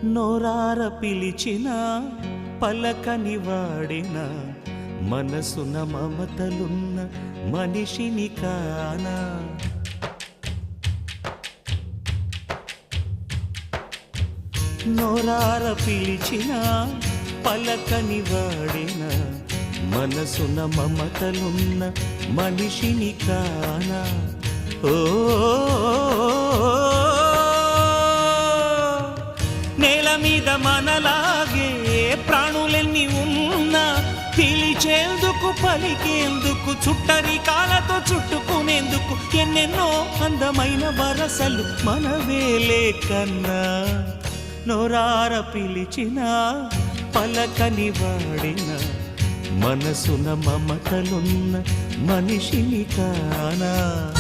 నోరార పిలిచిన పలకని వాడిన మనసున మమతలున్న మనిషిని కానా. నోరార పిలిచిన పలకని వాడిన మనసున మమతలున్న మనిషిని కానా. ఓ నేల మీద మనలాగే ప్రాణులెన్ని ఉన్నా పిలిచేందుకు పలికేందుకు చుట్టరికాలతో చుట్టుకునేందుకు ఎన్నెన్నో అందమైన వరసలు మనవేలే కన్నా. నోరార పిలిచిన పలకని వాడిన మనసున మమతలున్న మనిషిని కానా.